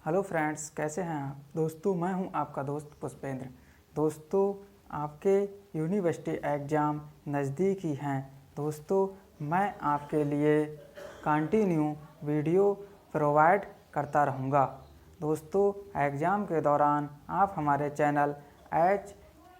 Hello friends, कैसे हैं आप दोस्तों। मैं हूं आपका दोस्त पुष्पेंद्र। दोस्तों, आपके यूनिवर्सिटी एग्ज़ाम नज़दीक ही हैं। दोस्तों, मैं आपके लिए कंटिन्यू वीडियो प्रोवाइड करता रहूँगा। दोस्तों, एग्ज़ाम के दौरान आप हमारे channel H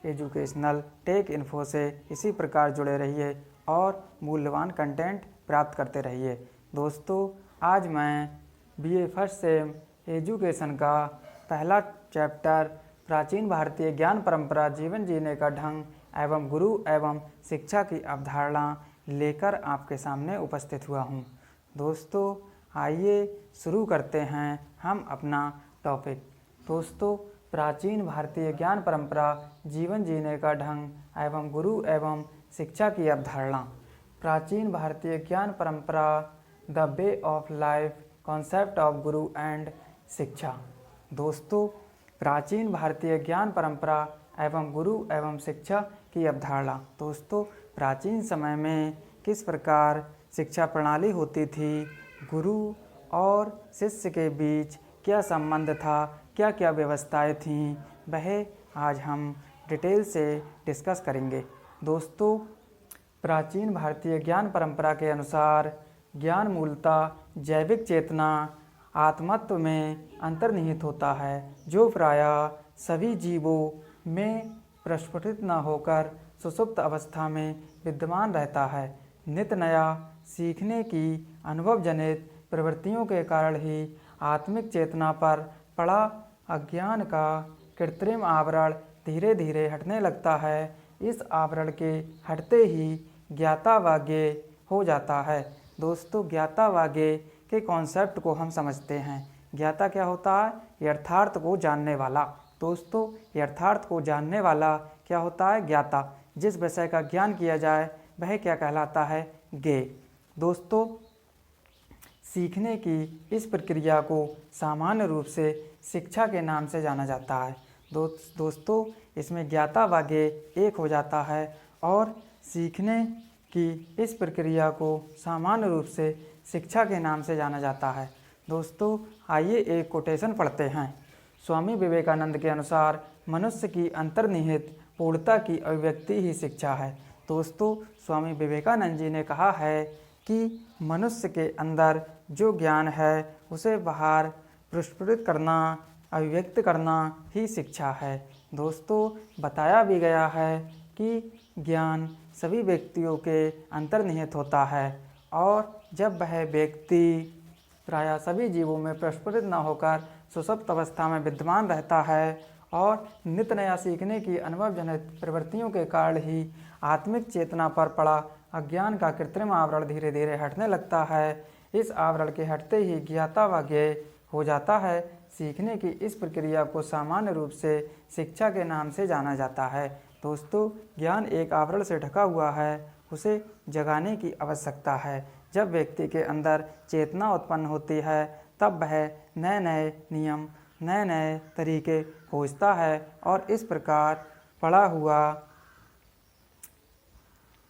educational take info से इसी प्रकार जुड़े रहिए और मूल्यवान कंटेंट प्राप्त करते रहिए। दोस्तों, आज मैं बीए फर्स्ट सेम एजुकेशन का पहला चैप्टर प्राचीन भारतीय ज्ञान परंपरा जीवन जीने का ढंग एवं गुरु एवं शिक्षा की अवधारणा लेकर आपके सामने उपस्थित हुआ हूँ। दोस्तों, आइए शुरू करते हैं हम अपना टॉपिक। दोस्तों, प्राचीन भारतीय ज्ञान परंपरा जीवन जीने का ढंग एवं गुरु एवं शिक्षा की अवधारणा। प्राचीन भारतीय ज्ञान परंपरा the way of life concept of Guru and शिक्षा। दोस्तों, प्राचीन भारतीय ज्ञान परंपरा एवं गुरु एवं शिक्षा की अवधारणा। दोस्तों, प्राचीन समय में किस प्रकार शिक्षा प्रणाली होती थी, गुरु और शिष्य के बीच क्या संबंध था, क्या क्या व्यवस्थाएं थीं, वह आज हम डिटेल से डिस्कस करेंगे। दोस्तों, प्राचीन भारतीय ज्ञान परंपरा के अनुसार ज्ञान मूलतः जैविक चेतना आत्मत्व में अंतर्निहित होता है, जो प्रायः सभी जीवों में प्रस्फुटित न होकर सुषुप्त अवस्था में विद्यमान रहता है। नित्य नया सीखने की अनुभवजनित प्रवृत्तियों के कारण ही आत्मिक चेतना पर पड़ा अज्ञान का कृत्रिम आवरण धीरे धीरे हटने लगता है। इस आवरण के हटते ही ज्ञाता व ज्ञेय हो जाता है। दोस्तों, ज्ञाता व ज्ञेय के कॉन्सेप्ट को हम समझते हैं। ज्ञाता क्या होता है? यथार्थ को जानने वाला। दोस्तों, यथार्थ को जानने वाला क्या होता है? ज्ञाता। जिस विषय का ज्ञान किया जाए वह क्या कहलाता है? ज्ञेय। दोस्तों, सीखने की इस प्रक्रिया को सामान्य रूप से शिक्षा के नाम से जाना जाता है। दोस्तों, इसमें ज्ञाता व ज्ञेय एक हो जाता है और सीखने की इस प्रक्रिया को सामान्य रूप से शिक्षा के नाम से जाना जाता है। दोस्तों, आइए एक कोटेशन पढ़ते हैं। स्वामी विवेकानंद के अनुसार मनुष्य की अंतर्निहित पूर्णता की अभिव्यक्ति ही शिक्षा है। दोस्तों, स्वामी विवेकानंद जी ने कहा है कि मनुष्य के अंदर जो ज्ञान है उसे बाहर प्रस्फुटित करना, अभिव्यक्त करना ही शिक्षा है। दोस्तों, बताया भी गया है कि ज्ञान सभी व्यक्तियों के अंतर्निहित होता है और जब वह व्यक्ति प्रायः सभी जीवों में प्रस्फुटित न होकर सुषुप्त अवस्था में विद्यमान रहता है और नित्य नया सीखने की अनुभवजनित प्रवृत्तियों के कारण ही आत्मिक चेतना पर पड़ा अज्ञान का कृत्रिम आवरण धीरे धीरे हटने लगता है। इस आवरण के हटते ही ज्ञाता व ज्ञेय हो जाता है। सीखने की इस प्रक्रिया को सामान्य रूप से शिक्षा के नाम से जाना जाता है। दोस्तों, ज्ञान एक आवरण से ढका हुआ है, उसे जगाने की आवश्यकता है। जब व्यक्ति के अंदर चेतना उत्पन्न होती है तब वह नए नए नियम, नए नए तरीके खोजता है और इस प्रकार पड़ा हुआ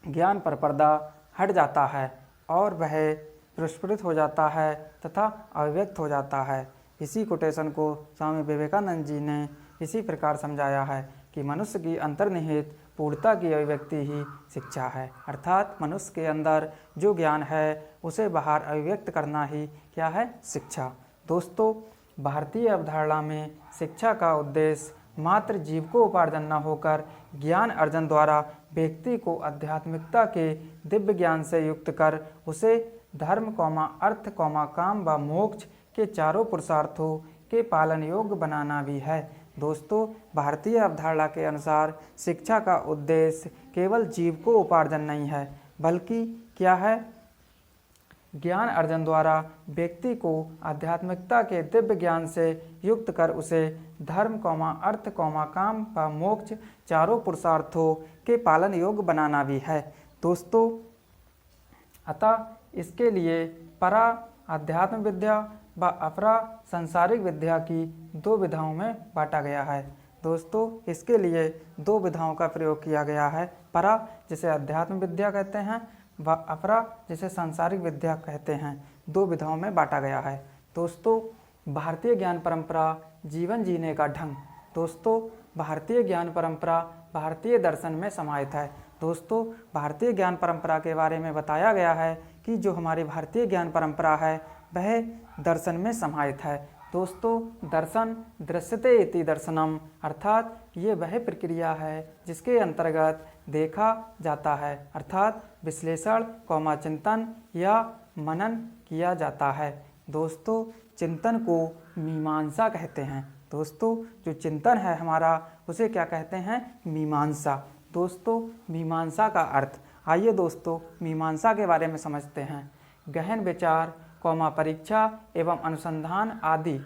ज्ञान पर पर्दा हट जाता है और वह प्रस्फुटित हो जाता है तथा अभिव्यक्त हो जाता है। इसी कोटेशन को स्वामी विवेकानंद जी ने इसी प्रकार समझाया है कि मनुष्य की अंतर्निहित पूर्णता की अभिव्यक्ति ही शिक्षा है। अर्थात मनुष्य के अंदर जो ज्ञान है उसे बाहर अभिव्यक्त करना ही क्या है? शिक्षा। दोस्तों, भारतीय अवधारणा में शिक्षा का उद्देश्य मात्र जीविकोपार्जन न होकर ज्ञान अर्जन द्वारा व्यक्ति को आध्यात्मिकता के दिव्य ज्ञान से युक्त कर उसे धर्म, अर्थ, काम व मोक्ष के चारों पुरुषार्थों के पालन योग्य बनाना भी है। दोस्तों, भारतीय अवधारणा के अनुसार शिक्षा का उद्देश्य केवल जीविकोपार्जन नहीं है, बल्कि क्या है? ज्ञान अर्जन द्वारा व्यक्ति को आध्यात्मिकता के दिव्य ज्ञान से युक्त कर उसे धर्म, अर्थ, काम व मोक्ष चारों पुरुषार्थों के पालन योग्य बनाना भी है। दोस्तों, अतः इसके लिए परा अध्यात्म विद्या व अपरा सांसारिक विद्या की दो विधाओं में बांटा गया है। दोस्तों, इसके लिए दो विधाओं का प्रयोग किया गया है। परा जिसे अध्यात्म विद्या कहते हैं व अपरा जिसे सांसारिक विद्या कहते हैं, दो विधाओं में बांटा गया है। दोस्तों, भारतीय ज्ञान परंपरा जीवन जीने का ढंग। दोस्तों, भारतीय ज्ञान परंपरा भारतीय दर्शन में समाहित है। दोस्तों, भारतीय ज्ञान परंपरा के बारे में बताया गया है कि जो हमारी भारतीय ज्ञान परंपरा है वह दर्शन में समाहित है। दोस्तों, दर्शन दृश्यते इति दर्शनम, अर्थात ये वह प्रक्रिया है जिसके अंतर्गत देखा जाता है, अर्थात विश्लेषण चिंतन या मनन किया जाता है। दोस्तों, चिंतन को मीमांसा कहते हैं। दोस्तों, जो चिंतन है हमारा उसे क्या कहते हैं? मीमांसा। दोस्तों, मीमांसा का अर्थ, आइए दोस्तों मीमांसा के बारे में समझते हैं। गहन विचार, परीक्षा एवं अनुसंधान आदि।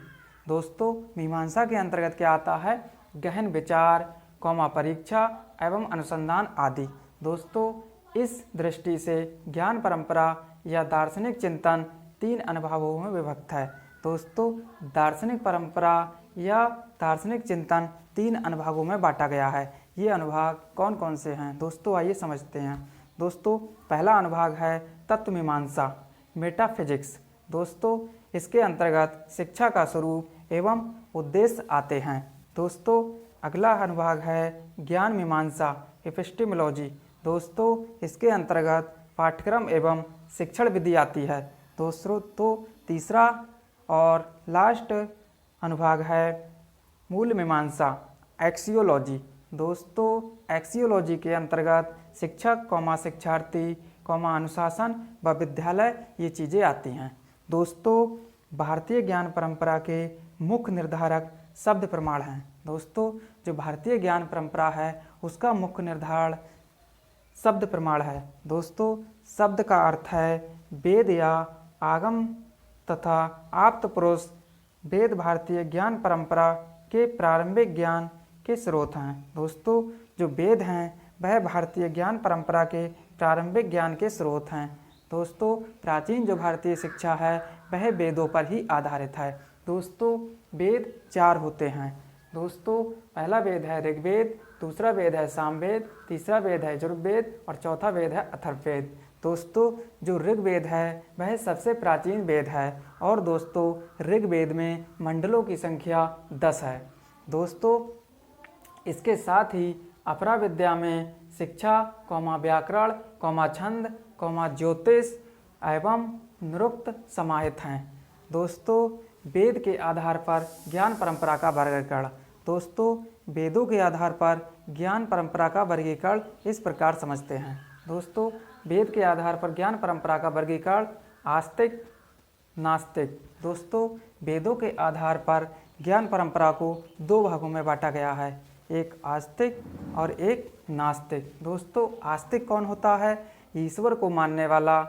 दोस्तों, मीमांसा के अंतर्गत क्या आता है? गहन विचार, परीक्षा एवं अनुसंधान आदि। दोस्तों, इस दृष्टि से ज्ञान परंपरा या दार्शनिक चिंतन 3 अनुभागों में विभक्त है। दोस्तों, दार्शनिक परंपरा या दार्शनिक चिंतन 3 अनुभागों में बांटा गया है। ये अनुभाग कौन कौन से हैं? दोस्तों, आइए समझते हैं। दोस्तों, पहला अनुभाग है तत्व मीमांसा, मेटाफिजिक्स। दोस्तों, इसके अंतर्गत शिक्षा का स्वरूप एवं उद्देश्य आते हैं। दोस्तों, अगला अनुभाग है ज्ञान मीमांसा, एपिस्टेमोलॉजी। दोस्तों, इसके अंतर्गत पाठ्यक्रम एवं शिक्षण विधि आती है। दोस्तों, तो तीसरा और लास्ट अनुभाग है मूल मीमांसा, एक्सियोलॉजी। दोस्तों, एक्सियोलॉजी के अंतर्गत शिक्षक, शिक्षार्थी, अनुशासन व विद्यालय ये चीज़ें आती हैं। दोस्तों, भारतीय ज्ञान परंपरा के मुख्य निर्धारक शब्द प्रमाण हैं। दोस्तों, जो भारतीय ज्ञान परंपरा है उसका मुख्य निर्धारण शब्द प्रमाण है। दोस्तों, शब्द का अर्थ है वेद या आगम तथा आप्त पुरुष। वेद भारतीय ज्ञान परंपरा के प्रारंभिक ज्ञान के स्रोत हैं। दोस्तों, जो वेद हैं वह भारतीय ज्ञान परंपरा के प्रारंभिक ज्ञान के स्रोत हैं। दोस्तों, प्राचीन जो भारतीय शिक्षा है वह वेदों पर ही आधारित है। दोस्तों, वेद 4 होते हैं। दोस्तों, पहला वेद है ऋग्वेद, दूसरा वेद है सामवेद, तीसरा वेद है यजुर्वेद और चौथा वेद है अथर्ववेद। दोस्तों, जो ऋग्वेद है वह सबसे प्राचीन वेद है और दोस्तों ऋग्वेद में मंडलों की संख्या 10 है। दोस्तों, इसके साथ ही अपरा विद्या में शिक्षा, व्याकरण, छंद, ज्योतिष एवं निरुक्त समाहित हैं। दोस्तों, वेद के आधार पर ज्ञान परंपरा का वर्गीकरण। दोस्तों, वेदों के आधार पर ज्ञान परंपरा का वर्गीकरण इस प्रकार समझते हैं। दोस्तों, वेद के आधार पर ज्ञान परंपरा का वर्गीकरण आस्तिक, नास्तिक। दोस्तों, वेदों के आधार पर ज्ञान परंपरा को 2 भागों में बांटा गया है, एक आस्तिक और एक नास्तिक। दोस्तों, आस्तिक कौन होता है? ईश्वर को मानने वाला,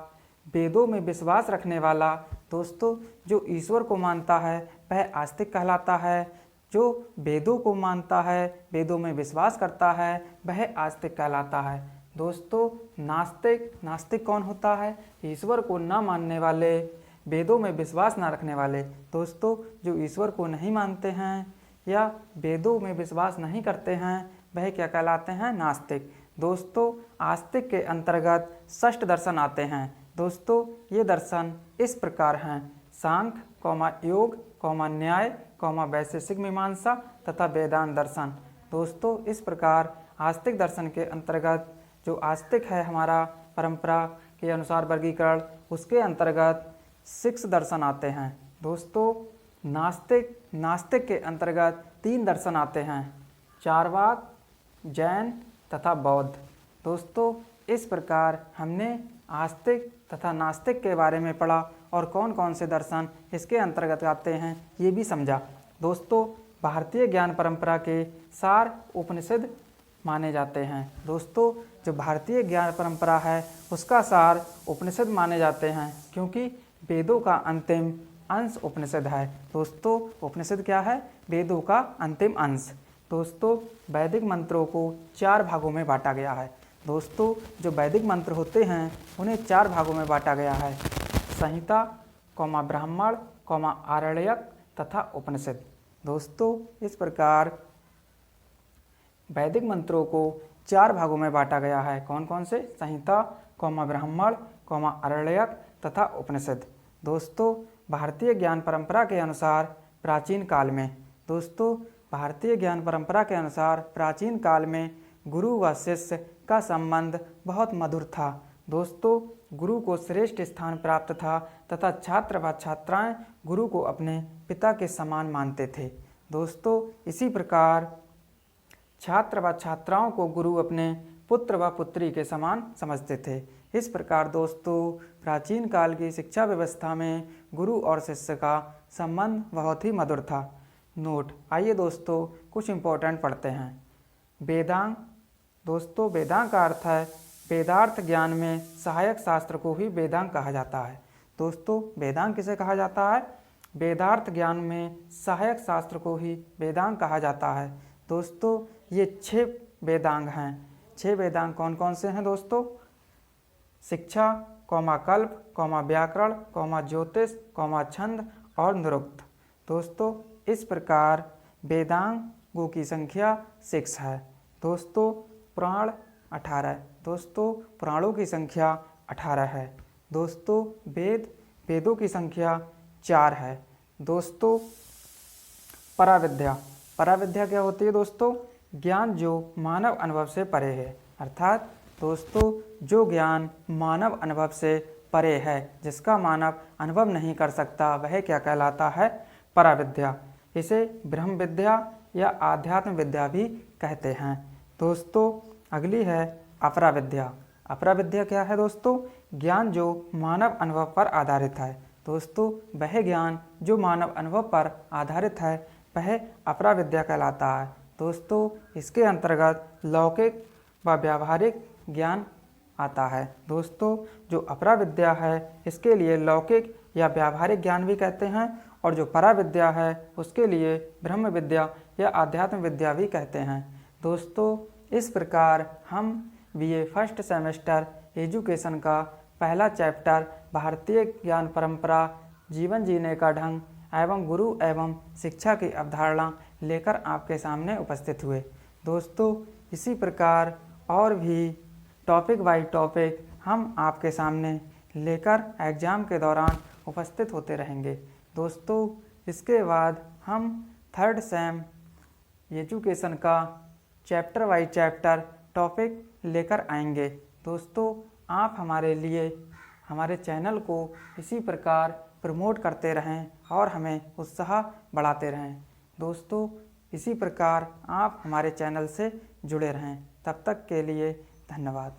वेदों में विश्वास रखने वाला। दोस्तों, जो ईश्वर को मानता है वह आस्तिक कहलाता है। जो वेदों को मानता है, वेदों में विश्वास करता है, वह आस्तिक कहलाता है। दोस्तों, नास्तिक कौन होता है? ईश्वर को न मानने वाले, वेदों में विश्वास न रखने वाले। दोस्तों, जो ईश्वर को नहीं मानते हैं या वेदों में विश्वास नहीं करते हैं वह क्या कहलाते हैं? नास्तिक। दोस्तों, आस्तिक के अंतर्गत 6 दर्शन आते हैं। दोस्तों, ये दर्शन इस प्रकार हैं: सांख्य, योग, न्याय, वैशेषिक मीमांसा तथा वेदांत दर्शन। दोस्तों, इस प्रकार आस्तिक दर्शन के अंतर्गत जो आस्तिक है हमारा परंपरा के अनुसार वर्गीकरण, उसके अंतर्गत 6 दर्शन आते हैं। दोस्तों, नास्तिक के अंतर्गत 3 दर्शन आते हैं, चार्वाक, जैन तथा बौद्ध। दोस्तों, इस प्रकार हमने आस्तिक तथा नास्तिक के बारे में पढ़ा और कौन कौन से दर्शन इसके अंतर्गत आते हैं ये भी समझा। दोस्तों, भारतीय ज्ञान परंपरा के सार उपनिषद माने जाते हैं। दोस्तों, जो भारतीय ज्ञान परंपरा है उसका सार उपनिषद माने जाते हैं क्योंकि वेदों का अंतिम अंश उपनिषद है। दोस्तों, उपनिषद क्या है? वेदों का अंतिम अंश। दोस्तों, वैदिक मंत्रों को 4 भागों में बांटा गया है। दोस्तों, जो वैदिक मंत्र होते हैं उन्हें 4 भागों में बांटा गया है, संहिता, ब्राह्मण, आरण्यक तथा उपनिषद। दोस्तों, इस प्रकार वैदिक मंत्रों को 4 भागों में बांटा गया है। कौन कौन से? संहिता, ब्राह्मण, आरण्यक तथा उपनिषद। दोस्तों, भारतीय ज्ञान परंपरा के अनुसार प्राचीन काल में। दोस्तों, भारतीय ज्ञान परंपरा के अनुसार प्राचीन काल में गुरु व शिष्य का संबंध बहुत मधुर था। दोस्तों, गुरु को श्रेष्ठ स्थान प्राप्त था तथा छात्र व छात्राएं गुरु को अपने पिता के समान मानते थे। दोस्तों, इसी प्रकार छात्र व छात्राओं को गुरु अपने पुत्र व पुत्री के समान समझते थे। इस प्रकार दोस्तों, प्राचीन काल की शिक्षा व्यवस्था में गुरु और शिष्य का संबंध बहुत ही मधुर था। नोट, आइए दोस्तों कुछ इम्पोर्टेंट पढ़ते हैं। वेदांग। दोस्तों, वेदांग का अर्थ है वेदार्थ ज्ञान में सहायक शास्त्र को ही वेदांग कहा जाता है। दोस्तों, वेदांग किसे कहा जाता है? वेदार्थ ज्ञान में सहायक शास्त्र को ही वेदांग कहा जाता है। दोस्तों, ये 6 वेदांग हैं। 6 वेदांग कौन कौन से हैं दोस्तों? शिक्षा, कल्प, व्याकरण, ज्योतिष, छंद और निरुक्त। दोस्तों, इस प्रकार वेदांगों की संख्या 6 है। दोस्तों, पुराण 18। दोस्तों, पुराणों की संख्या 18 है। दोस्तों, वेदों की संख्या 4 है। दोस्तों, पराविद्या क्या होती है दोस्तों? ज्ञान जो मानव अनुभव से परे है। अर्थात दोस्तों, जो ज्ञान मानव अनुभव से परे है, जिसका मानव अनुभव नहीं कर सकता, वह क्या कहलाता है? पराविद्या। इसे ब्रह्म विद्या या आध्यात्म विद्या भी कहते हैं। दोस्तों, अगली है अपराविद्या। अपराविद्या क्या है दोस्तों? ज्ञान जो मानव अनुभव पर आधारित है। दोस्तों, वह ज्ञान जो मानव अनुभव पर आधारित है वह अपराविद्या कहलाता है। दोस्तों, इसके अंतर्गत लौकिक व व्यावहारिक ज्ञान आता है। दोस्तों, जो अपराविद्या है इसके लिए लौकिक या व्यावहारिक ज्ञान भी कहते हैं और जो पराविद्या है उसके लिए ब्रह्म विद्या या आध्यात्म विद्या भी कहते हैं। दोस्तों, इस प्रकार हम बीए फर्स्ट सेमेस्टर एजुकेशन का पहला चैप्टर भारतीय ज्ञान परंपरा, जीवन जीने का ढंग एवं गुरु एवं शिक्षा की अवधारणा लेकर आपके सामने उपस्थित हुए। दोस्तों, इसी प्रकार और भी टॉपिक बाय टॉपिक हम आपके सामने लेकर एग्ज़ाम के दौरान उपस्थित होते रहेंगे। दोस्तों, इसके बाद हम थर्ड सेम एजुकेशन का चैप्टर बाय चैप्टर टॉपिक लेकर आएंगे। दोस्तों, आप हमारे लिए हमारे चैनल को इसी प्रकार प्रमोट करते रहें और हमें उत्साह बढ़ाते रहें। दोस्तों, इसी प्रकार आप हमारे चैनल से जुड़े रहें। तब तक के लिए धन्यवाद।